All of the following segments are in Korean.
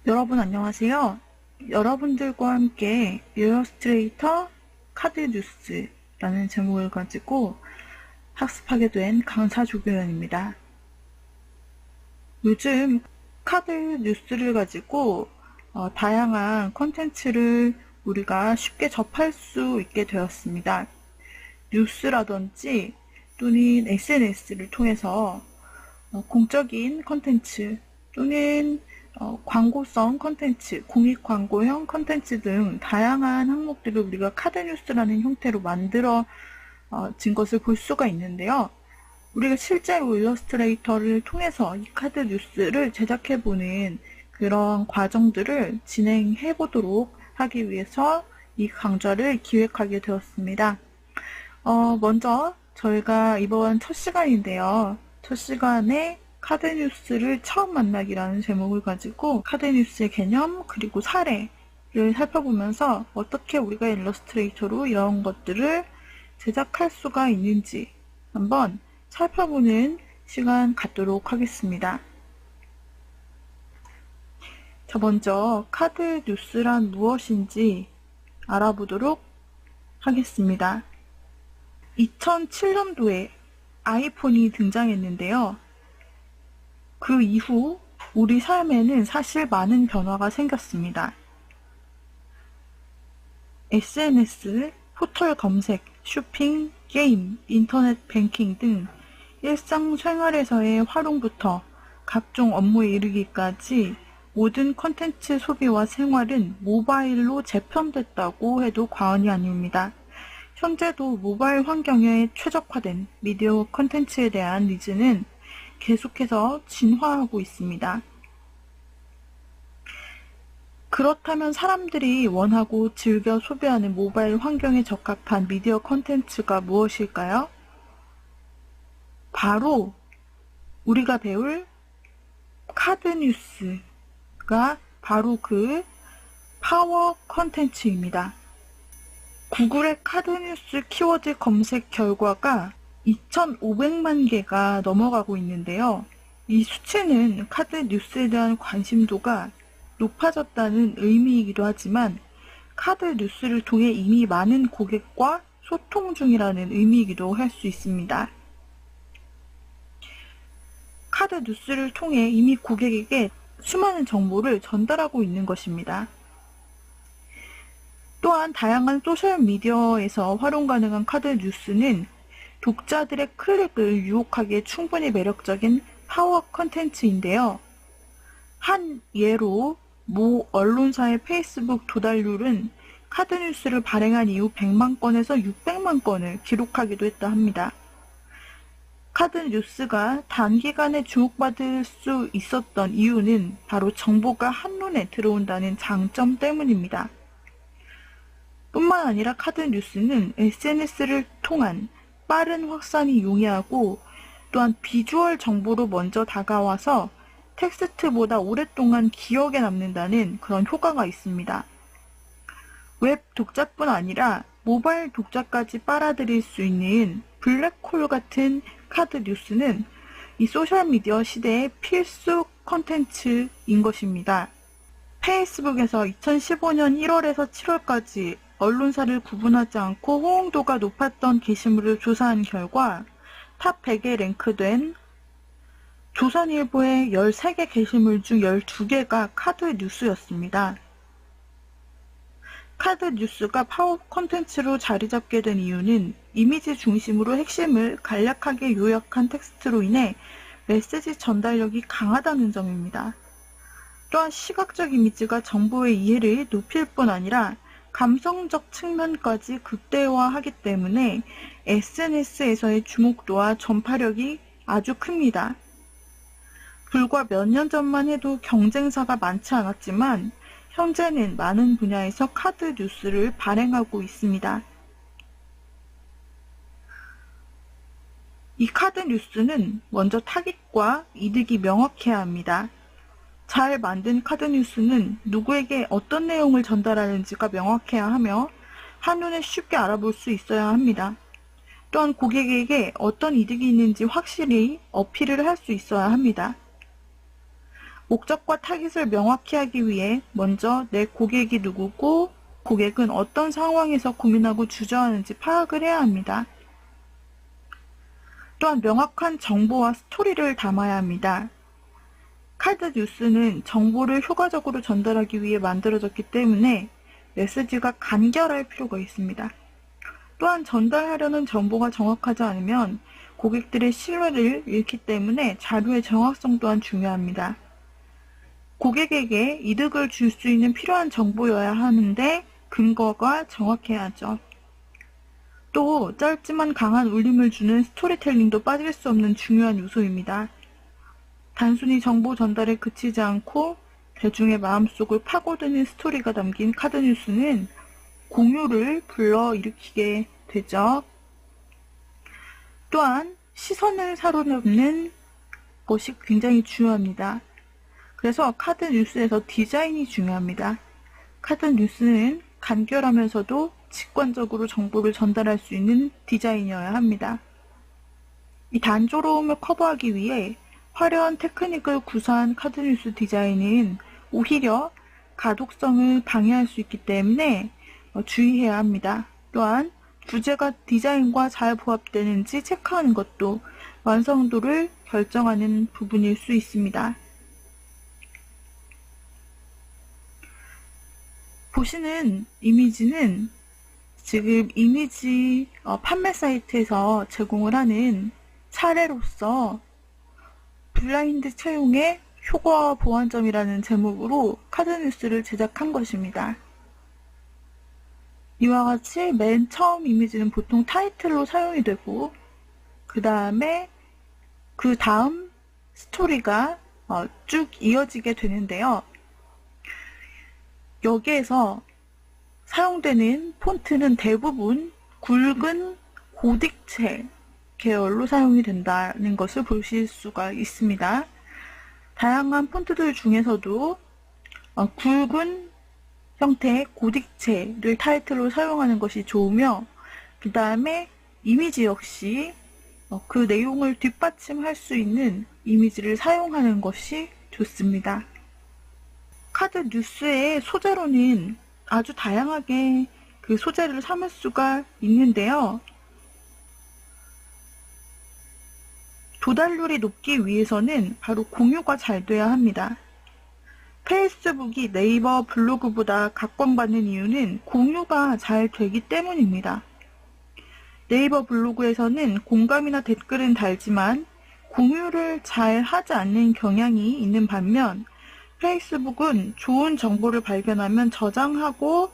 여러분 안녕하세요. 여러분들과 함께 일러스트레이터 카드 뉴스라는 제목을 가지고 학습하게 된 강사 조교연입니다. 요즘 카드 뉴스를 가지고 다양한 콘텐츠를 우리가 쉽게 접할 수 있게 되었습니다. 뉴스라든지 또는 SNS를 통해서 공적인 콘텐츠 또는 광고성 콘텐츠, 공익 광고형 콘텐츠 등 다양한 항목들을 우리가 카드뉴스라는 형태로 만들어 진 것을 볼 수가 있는데요. 우리가 실제로 일러스트레이터를 통해서 이 카드뉴스를 제작해보는 그런 과정들을 진행해 보도록 하기 위해서 이 강좌를 기획하게 되었습니다. 먼저 저희가 이번 첫 시간인데요. 첫 시간에 카드뉴스를 처음 만나기라는 제목을 가지고 카드뉴스의 개념 그리고 사례를 살펴보면서 어떻게 우리가 일러스트레이터로 이런 것들을 제작할 수가 있는지 한번 살펴보는 시간 갖도록 하겠습니다. 자, 먼저 카드뉴스란 무엇인지 알아보도록 하겠습니다. 2007년도에 아이폰이 등장했는데요. 그 이후 우리 삶에는 사실 많은 변화가 생겼습니다. SNS, 포털 검색, 쇼핑, 게임, 인터넷 뱅킹 등 일상생활에서의 활용부터 각종 업무에 이르기까지 모든 콘텐츠 소비와 생활은 모바일로 재편됐다고 해도 과언이 아닙니다. 현재도 모바일 환경에 최적화된 미디어 콘텐츠에 대한 니즈는 계속해서 진화하고 있습니다. 그렇다면 사람들이 원하고 즐겨 소비하는 모바일 환경에 적합한 미디어 콘텐츠가 무엇일까요? 바로 우리가 배울 카드뉴스가 바로 그 파워 콘텐츠입니다. 구글의 카드뉴스 키워드 검색 결과가 2,500만 개가 넘어가고 있는데요. 이 수치는 카드 뉴스에 대한 관심도가 높아졌다는 의미이기도 하지만 카드 뉴스를 통해 이미 많은 고객과 소통 중이라는 의미이기도 할 수 있습니다. 카드 뉴스를 통해 이미 고객에게 수많은 정보를 전달하고 있는 것입니다. 또한 다양한 소셜미디어에서 활용 가능한 카드 뉴스는 독자들의 클릭을 유혹하기에 충분히 매력적인 파워 컨텐츠인데요. 한 예로 모 언론사의 페이스북 도달률은 카드뉴스를 발행한 이후 100만 건에서 600만 건을 기록하기도 했다 합니다. 카드뉴스가 단기간에 주목받을 수 있었던 이유는 바로 정보가 한눈에 들어온다는 장점 때문입니다. 뿐만 아니라 카드뉴스는 SNS를 통한 빠른 확산이 용이하고 또한 비주얼 정보로 먼저 다가와서 텍스트보다 오랫동안 기억에 남는다는 그런 효과가 있습니다. 웹 독자뿐 아니라 모바일 독자까지 빨아들일 수 있는 블랙홀 같은 카드 뉴스는 이 소셜미디어 시대의 필수 콘텐츠인 것입니다. 페이스북에서 2015년 1월에서 7월까지 언론사를 구분하지 않고 호응도가 높았던 게시물을 조사한 결과 탑 100에 랭크된 조선일보의 13개 게시물 중 12개가 카드 뉴스였습니다. 카드 뉴스가 파워 콘텐츠로 자리 잡게 된 이유는 이미지 중심으로 핵심을 간략하게 요약한 텍스트로 인해 메시지 전달력이 강하다는 점입니다. 또한 시각적 이미지가 정보의 이해를 높일 뿐 아니라 감성적 측면까지 극대화하기 때문에 SNS에서의 주목도와 전파력이 아주 큽니다. 불과 몇 년 전만 해도 경쟁사가 많지 않았지만 현재는 많은 분야에서 카드 뉴스를 발행하고 있습니다. 이 카드 뉴스는 먼저 타깃과 이득이 명확해야 합니다. 잘 만든 카드 뉴스는 누구에게 어떤 내용을 전달하는지가 명확해야 하며 한눈에 쉽게 알아볼 수 있어야 합니다. 또한 고객에게 어떤 이득이 있는지 확실히 어필을 할 수 있어야 합니다. 목적과 타깃을 명확히 하기 위해 먼저 내 고객이 누구고 고객은 어떤 상황에서 고민하고 주저하는지 파악을 해야 합니다. 또한 명확한 정보와 스토리를 담아야 합니다. 카드 뉴스는 정보를 효과적으로 전달하기 위해 만들어졌기 때문에 메시지가 간결할 필요가 있습니다. 또한 전달하려는 정보가 정확하지 않으면 고객들의 신뢰를 잃기 때문에 자료의 정확성 또한 중요합니다. 고객에게 이득을 줄 수 있는 필요한 정보여야 하는데 근거가 정확해야죠. 또 짧지만 강한 울림을 주는 스토리텔링도 빠질 수 없는 중요한 요소입니다. 단순히 정보 전달에 그치지 않고 대중의 마음속을 파고드는 스토리가 담긴 카드 뉴스는 공유를 불러일으키게 되죠. 또한 시선을 사로잡는 것이 굉장히 중요합니다. 그래서 카드 뉴스에서 디자인이 중요합니다. 카드 뉴스는 간결하면서도 직관적으로 정보를 전달할 수 있는 디자인이어야 합니다. 이 단조로움을 커버하기 위해 화려한 테크닉을 구사한 카드 뉴스 디자인은 오히려 가독성을 방해할 수 있기 때문에 주의해야 합니다. 또한 주제가 디자인과 잘 부합되는지 체크하는 것도 완성도를 결정하는 부분일 수 있습니다. 보시는 이미지는 지금 이미지 판매 사이트에서 제공을 하는 사례로서 블라인드 채용의 효과와 보완점이라는 제목으로 카드 뉴스를 제작한 것입니다. 이와 같이 맨 처음 이미지는 보통 타이틀로 사용이 되고 그 다음 스토리가 쭉 이어지게 되는데요. 여기에서 사용되는 폰트는 대부분 굵은 고딕체 계열로 사용이 된다는 것을 보실 수가 있습니다. 다양한 폰트들 중에서도 굵은 형태의 고딕체를 타이틀로 사용하는 것이 좋으며 그 다음에 이미지 역시 그 내용을 뒷받침할 수 있는 이미지를 사용하는 것이 좋습니다. 카드 뉴스의 소재로는 아주 다양하게 그 소재를 삼을 수가 있는데요. 도달률이 높기 위해서는 바로 공유가 잘 돼야 합니다. 페이스북이 네이버 블로그보다 각광받는 이유는 공유가 잘 되기 때문입니다. 네이버 블로그에서는 공감이나 댓글은 달지만 공유를 잘 하지 않는 경향이 있는 반면 페이스북은 좋은 정보를 발견하면 저장하고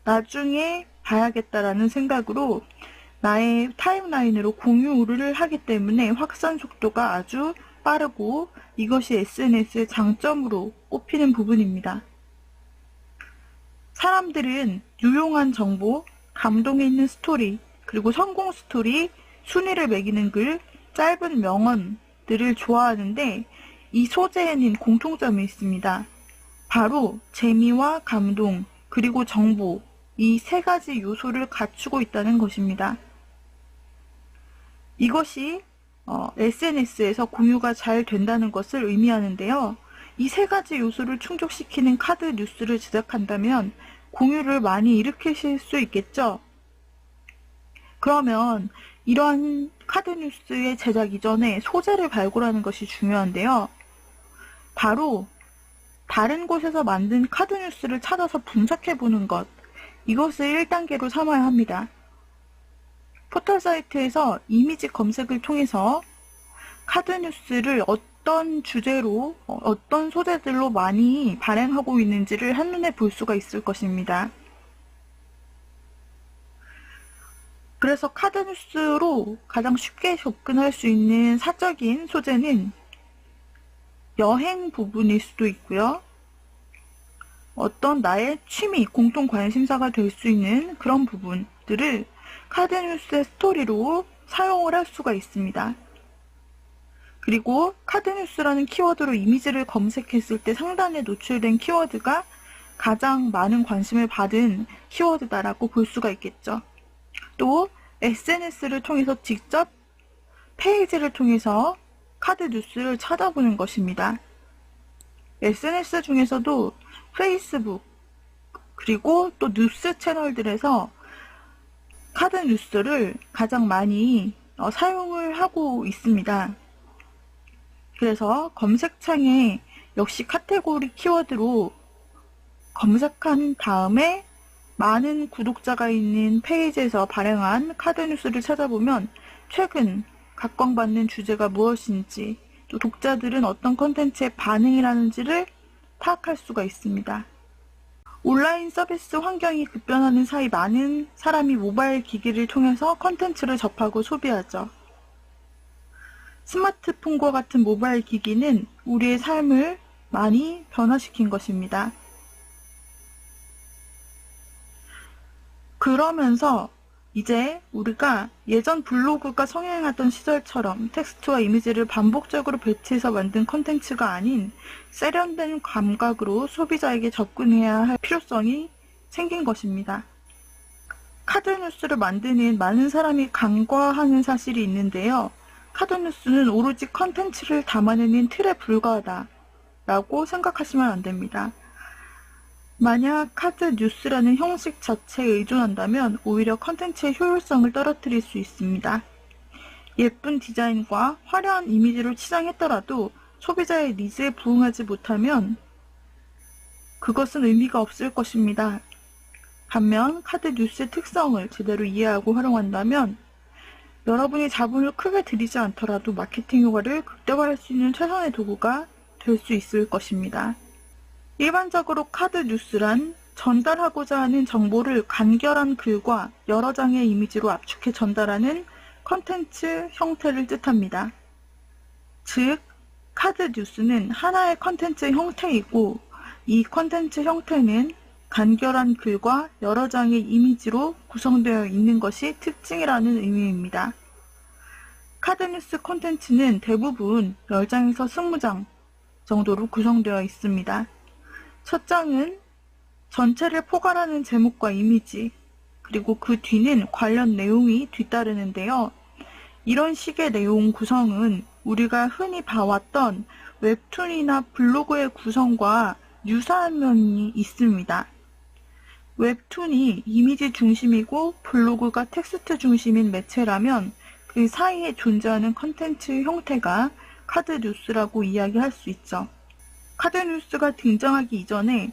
나중에 봐야겠다라는 생각으로 나의 타임라인으로 공유를 하기 때문에 확산 속도가 아주 빠르고 이것이 SNS의 장점으로 꼽히는 부분입니다. 사람들은 유용한 정보, 감동이 있는 스토리, 그리고 성공 스토리, 순위를 매기는 글, 짧은 명언들을 좋아하는데 이 소재에는 공통점이 있습니다. 바로 재미와 감동, 그리고 정보, 이 세 가지 요소를 갖추고 있다는 것입니다. 이것이 SNS에서 공유가 잘 된다는 것을 의미하는데요. 이 세 가지 요소를 충족시키는 카드 뉴스를 제작한다면 공유를 많이 일으키실 수 있겠죠. 그러면 이러한 카드 뉴스의 제작 이전에 소재를 발굴하는 것이 중요한데요. 바로 다른 곳에서 만든 카드 뉴스를 찾아서 분석해보는 것, 이것을 1단계로 삼아야 합니다. 포털 사이트에서 이미지 검색을 통해서 카드 뉴스를 어떤 주제로, 어떤 소재들로 많이 발행하고 있는지를 한눈에 볼 수가 있을 것입니다. 그래서 카드 뉴스로 가장 쉽게 접근할 수 있는 사적인 소재는 여행 부분일 수도 있고요. 어떤 나의 취미, 공통 관심사가 될 수 있는 그런 부분들을 카드 뉴스의 스토리로 사용을 할 수가 있습니다. 그리고 카드 뉴스라는 키워드로 이미지를 검색했을 때 상단에 노출된 키워드가 가장 많은 관심을 받은 키워드다라고 볼 수가 있겠죠. 또 SNS를 통해서 직접 페이지를 통해서 카드 뉴스를 찾아보는 것입니다. SNS 중에서도 페이스북, 그리고 또 뉴스 채널들에서 카드 뉴스를 가장 많이 사용을 하고 있습니다. 그래서 검색창에 역시 카테고리 키워드로 검색한 다음에 많은 구독자가 있는 페이지에서 발행한 카드 뉴스를 찾아보면 최근 각광받는 주제가 무엇인지, 또 독자들은 어떤 콘텐츠에 반응을 하는지를 파악할 수가 있습니다. 온라인 서비스 환경이 급변하는 사이 많은 사람이 모바일 기기를 통해서 콘텐츠를 접하고 소비하죠. 스마트폰과 같은 모바일 기기는 우리의 삶을 많이 변화시킨 것입니다. 그러면서 이제 우리가 예전 블로그가 성행하던 시절처럼 텍스트와 이미지를 반복적으로 배치해서 만든 콘텐츠가 아닌 세련된 감각으로 소비자에게 접근해야 할 필요성이 생긴 것입니다. 카드뉴스를 만드는 많은 사람이 간과하는 사실이 있는데요. 카드뉴스는 오로지 콘텐츠를 담아내는 틀에 불과하다 라고 생각하시면 안 됩니다. 만약 카드 뉴스라는 형식 자체에 의존한다면 오히려 컨텐츠의 효율성을 떨어뜨릴 수 있습니다. 예쁜 디자인과 화려한 이미지로 치장했더라도 소비자의 니즈에 부응하지 못하면 그것은 의미가 없을 것입니다. 반면 카드 뉴스의 특성을 제대로 이해하고 활용한다면 여러분이 자본을 크게 들이지 않더라도 마케팅 효과를 극대화할 수 있는 최선의 도구가 될 수 있을 것입니다. 일반적으로 카드 뉴스란 전달하고자 하는 정보를 간결한 글과 여러 장의 이미지로 압축해 전달하는 컨텐츠 형태를 뜻합니다. 즉, 카드 뉴스는 하나의 컨텐츠 형태이고 이 컨텐츠 형태는 간결한 글과 여러 장의 이미지로 구성되어 있는 것이 특징이라는 의미입니다. 카드 뉴스 콘텐츠는 대부분 10장에서 20장 정도로 구성되어 있습니다. 첫 장은 전체를 포괄하는 제목과 이미지, 그리고 그 뒤는 관련 내용이 뒤따르는데요. 이런 식의 내용 구성은 우리가 흔히 봐왔던 웹툰이나 블로그의 구성과 유사한 면이 있습니다. 웹툰이 이미지 중심이고 블로그가 텍스트 중심인 매체라면 그 사이에 존재하는 컨텐츠 형태가 카드 뉴스라고 이야기할 수 있죠. 카드 뉴스가 등장하기 이전에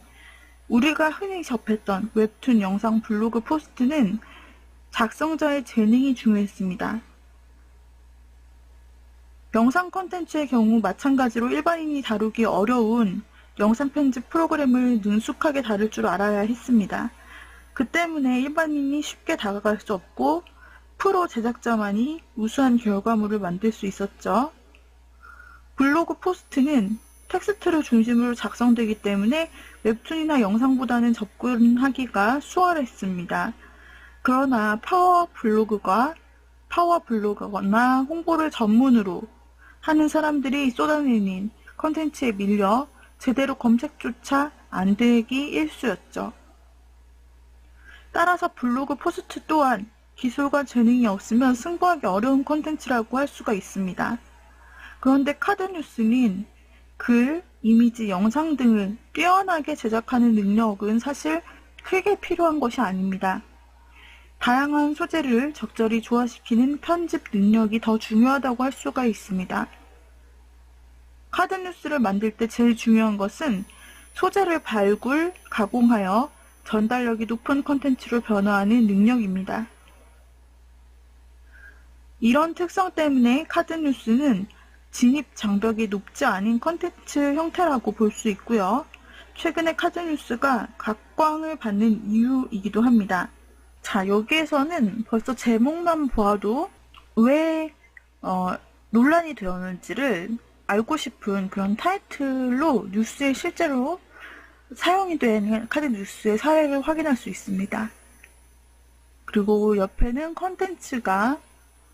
우리가 흔히 접했던 웹툰, 영상, 블로그, 포스트는 작성자의 재능이 중요했습니다. 영상 콘텐츠의 경우 마찬가지로 일반인이 다루기 어려운 영상 편집 프로그램을 능숙하게 다룰 줄 알아야 했습니다. 그 때문에 일반인이 쉽게 다가갈 수 없고 프로 제작자만이 우수한 결과물을 만들 수 있었죠. 블로그 포스트는 텍스트를 중심으로 작성되기 때문에 웹툰이나 영상보다는 접근하기가 수월했습니다. 그러나 파워 블로그거나 홍보를 전문으로 하는 사람들이 쏟아내는 컨텐츠에 밀려 제대로 검색조차 안 되기 일쑤였죠. 따라서 블로그 포스트 또한 기술과 재능이 없으면 승부하기 어려운 컨텐츠라고 할 수가 있습니다. 그런데 카드 뉴스는 글, 이미지, 영상 등을 뛰어나게 제작하는 능력은 사실 크게 필요한 것이 아닙니다. 다양한 소재를 적절히 조화시키는 편집 능력이 더 중요하다고 할 수가 있습니다. 카드 뉴스를 만들 때 제일 중요한 것은 소재를 발굴, 가공하여 전달력이 높은 콘텐츠로 변화하는 능력입니다. 이런 특성 때문에 카드 뉴스는 진입 장벽이 높지 않은 콘텐츠 형태라고 볼 수 있고요. 최근에 카드 뉴스가 각광을 받는 이유이기도 합니다. 자, 여기에서는 벌써 제목만 보아도 왜 논란이 되었는지를 알고 싶은 그런 타이틀로 뉴스에 실제로 사용이 되는 카드 뉴스의 사례를 확인할 수 있습니다. 그리고 옆에는 콘텐츠가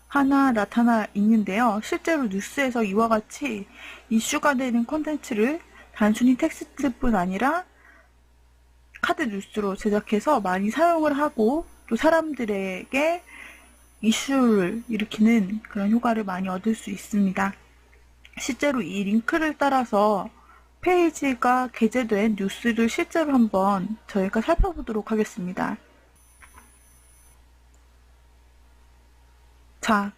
하나 나타나 있는데요. 실제로 뉴스에서 이와 같이 이슈가 되는 콘텐츠를 단순히 텍스트뿐 아니라 카드 뉴스로 제작해서 많이 사용을 하고 또 사람들에게 이슈를 일으키는 그런 효과를 많이 얻을 수 있습니다. 실제로 이 링크를 따라서 페이지가 게재된 뉴스를 실제로 한번 저희가 살펴보도록 하겠습니다. 자,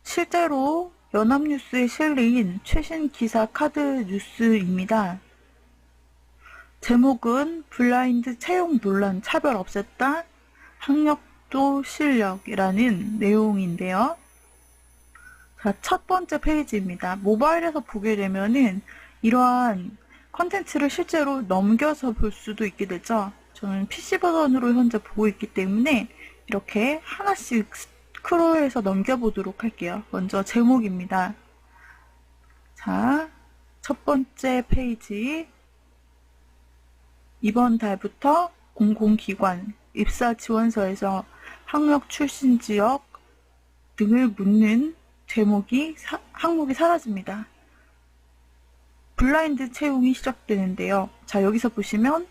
실제로 연합뉴스에 실린 최신 기사 카드 뉴스입니다. 제목은 블라인드 채용 논란 차별 없앴다, 학력도 실력이라는 내용인데요. 자, 첫 번째 페이지입니다. 모바일에서 보게 되면은 이러한 컨텐츠를 실제로 넘겨서 볼 수도 있게 되죠. 저는 PC 버전으로 현재 보고 있기 때문에 이렇게 하나씩 스크롤해서 넘겨보도록 할게요. 먼저 제목입니다. 자, 첫 번째 페이지. 이번 달부터 공공기관, 입사 지원서에서 학력 출신 지역 등을 묻는 항목이 사라집니다. 블라인드 채용이 시작되는데요. 자, 여기서 보시면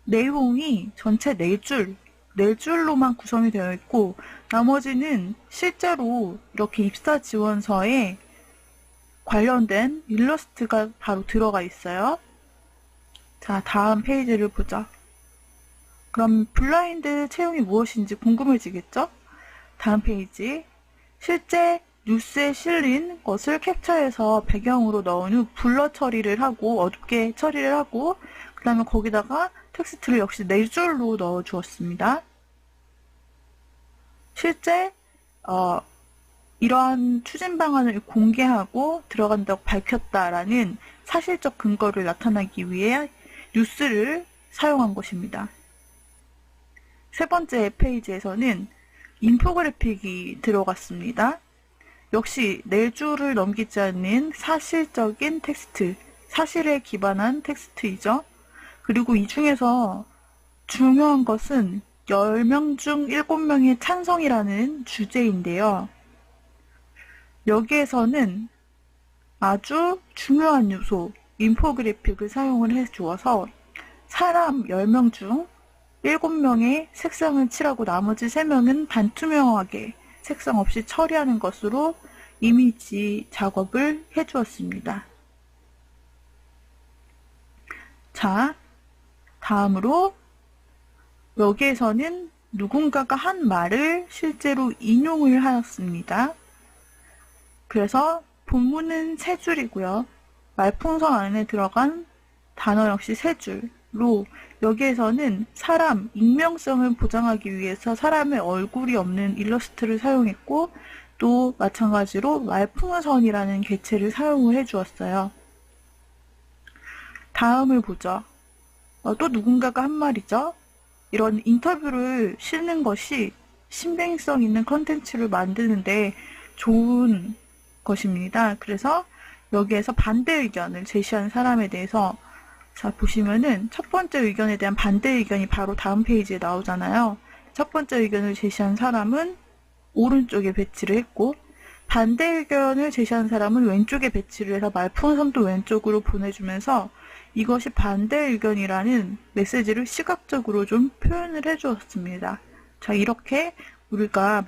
내용이 전체 4줄로만 구성이 되어 있고 나머지는 실제로 이렇게 입사 지원서에 관련된 일러스트가 바로 들어가 있어요. 자, 다음 페이지를 보자. 그럼 블라인드 채용이 무엇인지 궁금해지겠죠? 다음 페이지. 실제 뉴스에 실린 것을 캡처해서 배경으로 넣은 후 블러 처리를 하고 어둡게 처리를 하고 그 다음에 거기다가 텍스트를 역시 4줄로 넣어 주었습니다. 실제 이러한 추진 방안을 공개하고 들어간다고 밝혔다라는 사실적 근거를 나타내기 위해 뉴스를 사용한 것입니다. 세 번째 페이지에서는 인포그래픽이 들어갔습니다. 역시 4줄을 넘기지 않는 사실적인 텍스트, 사실에 기반한 텍스트이죠. 그리고 이 중에서 중요한 것은 10명 중 7명의 찬성이라는 주제인데요. 여기에서는 아주 중요한 요소, 인포그래픽을 사용을 해주어서 사람 10명 중 7명의 색상을 칠하고 나머지 3명은 반투명하게 색상 없이 처리하는 것으로 이미지 작업을 해주었습니다. 자, 다음으로 여기에서는 누군가가 한 말을 실제로 인용을 하였습니다. 그래서 본문은 3줄이고요. 말풍선 안에 들어간 단어 역시 3줄로 여기에서는 사람, 익명성을 보장하기 위해서 사람의 얼굴이 없는 일러스트를 사용했고 또 마찬가지로 말풍선이라는 개체를 사용을 해주었어요. 다음을 보죠. 또 누군가가 한 말이죠. 이런 인터뷰를 실는 것이 신빙성 있는 컨텐츠를 만드는데 좋은 것입니다. 그래서 여기에서 반대 의견을 제시한 사람에 대해서 자, 보시면은 첫 번째 의견에 대한 반대 의견이 바로 다음 페이지에 나오잖아요. 첫 번째 의견을 제시한 사람은 오른쪽에 배치를 했고 반대 의견을 제시한 사람은 왼쪽에 배치를 해서 말풍선도 왼쪽으로 보내주면서 이것이 반대 의견이라는 메시지를 시각적으로 좀 표현을 해주었습니다. 자, 이렇게 우리가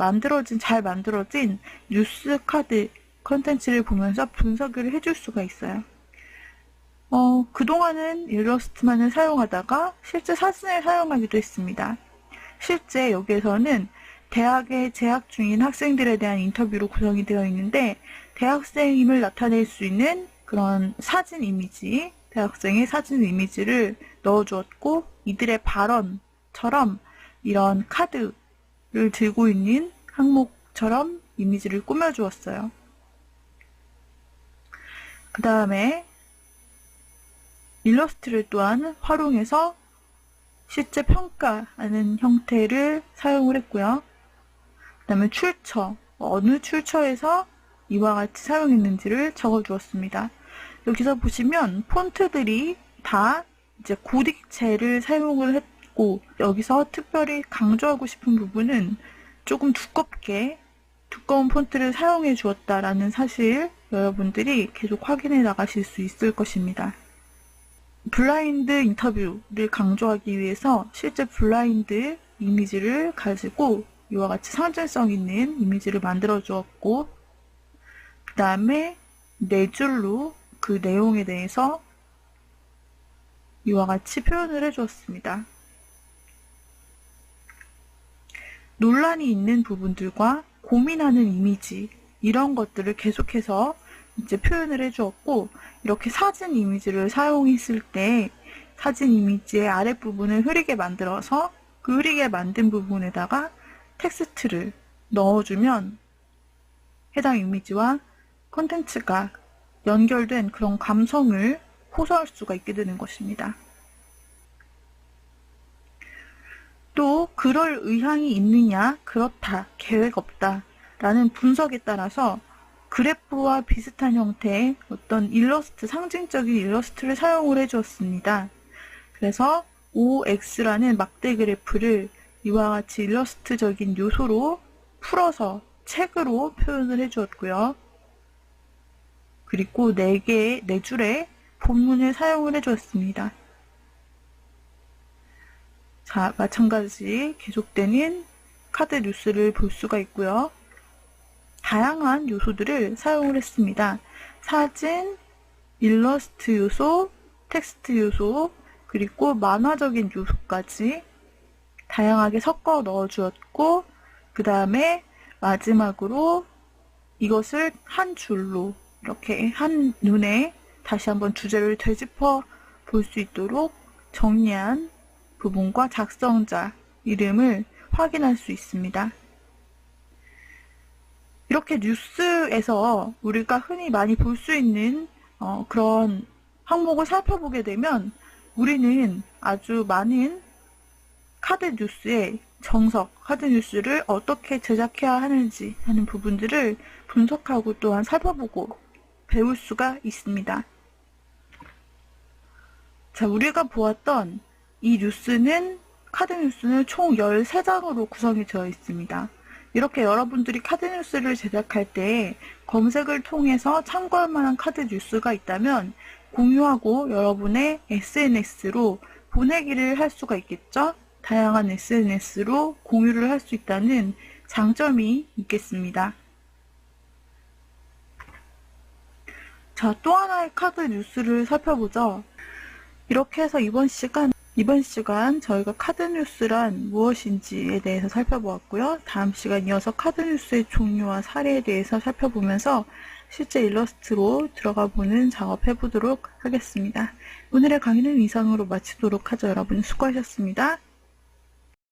잘 만들어진 뉴스 카드 컨텐츠를 보면서 분석을 해줄 수가 있어요. 그동안은 일러스트만을 사용하다가 실제 사진을 사용하기도 했습니다. 실제 여기에서는 대학에 재학 중인 학생들에 대한 인터뷰로 구성이 되어 있는데 대학생임을 나타낼 수 있는 그런 사진 이미지, 대학생의 사진 이미지를 넣어주었고 이들의 발언처럼 이런 카드를 들고 있는 항목처럼 이미지를 꾸며주었어요. 그 다음에 일러스트를 또한 활용해서 실제 평가하는 형태를 사용을 했고요. 그 다음에 출처, 어느 출처에서 이와 같이 사용했는지를 적어주었습니다. 여기서 보시면 폰트들이 다 이제 고딕체를 사용을 했고 여기서 특별히 강조하고 싶은 부분은 조금 두꺼운 폰트를 사용해 주었다라는 사실 여러분들이 계속 확인해 나가실 수 있을 것입니다. 블라인드 인터뷰를 강조하기 위해서 실제 블라인드 이미지를 가지고 이와 같이 상징성 있는 이미지를 만들어 주었고 그 다음에 4줄로 그 내용에 대해서 이와 같이 표현을 해주었습니다. 논란이 있는 부분들과 고민하는 이미지, 이런 것들을 계속해서 이제 표현을 해주었고, 이렇게 사진 이미지를 사용했을 때 사진 이미지의 아랫부분을 흐리게 만들어서 그 흐리게 만든 부분에다가 텍스트를 넣어주면 해당 이미지와 콘텐츠가 연결된 그런 감성을 호소할 수가 있게 되는 것입니다. 또 그럴 의향이 있느냐, 그렇다, 계획 없다 라는 분석에 따라서 그래프와 비슷한 형태의 어떤 일러스트, 상징적인 일러스트를 사용을 해주었습니다. 그래서 OX라는 막대 그래프를 이와 같이 일러스트적인 요소로 풀어서 책으로 표현을 해주었고요. 그리고 4줄의 본문을 사용을 해주었습니다. 자, 마찬가지 계속되는 카드 뉴스를 볼 수가 있고요. 다양한 요소들을 사용을 했습니다. 사진, 일러스트 요소, 텍스트 요소, 그리고 만화적인 요소까지 다양하게 섞어 넣어주었고, 그 다음에 마지막으로 이것을 한 줄로 이렇게 한 눈에 다시 한번 주제를 되짚어 볼 수 있도록 정리한 부분과 작성자 이름을 확인할 수 있습니다. 이렇게 뉴스에서 우리가 흔히 많이 볼 수 있는 그런 항목을 살펴보게 되면 우리는 아주 많은 카드 뉴스의 정석, 카드 뉴스를 어떻게 제작해야 하는지 하는 부분들을 분석하고 또한 살펴보고 배울 수가 있습니다. 자, 우리가 보았던 이 뉴스는, 카드 뉴스는 총 13장으로 구성이 되어 있습니다. 이렇게 여러분들이 카드 뉴스를 제작할 때 검색을 통해서 참고할 만한 카드 뉴스가 있다면 공유하고 여러분의 SNS로 보내기를 할 수가 있겠죠? 다양한 SNS로 공유를 할 수 있다는 장점이 있겠습니다. 자, 또 하나의 카드 뉴스를 살펴보죠. 이렇게 해서 이번 시간 저희가 카드 뉴스란 무엇인지에 대해서 살펴보았고요. 다음 시간 이어서 카드 뉴스의 종류와 사례에 대해서 살펴보면서 실제 일러스트로 들어가 보는 작업 해보도록 하겠습니다. 오늘의 강의는 이상으로 마치도록 하죠. 여러분 수고하셨습니다.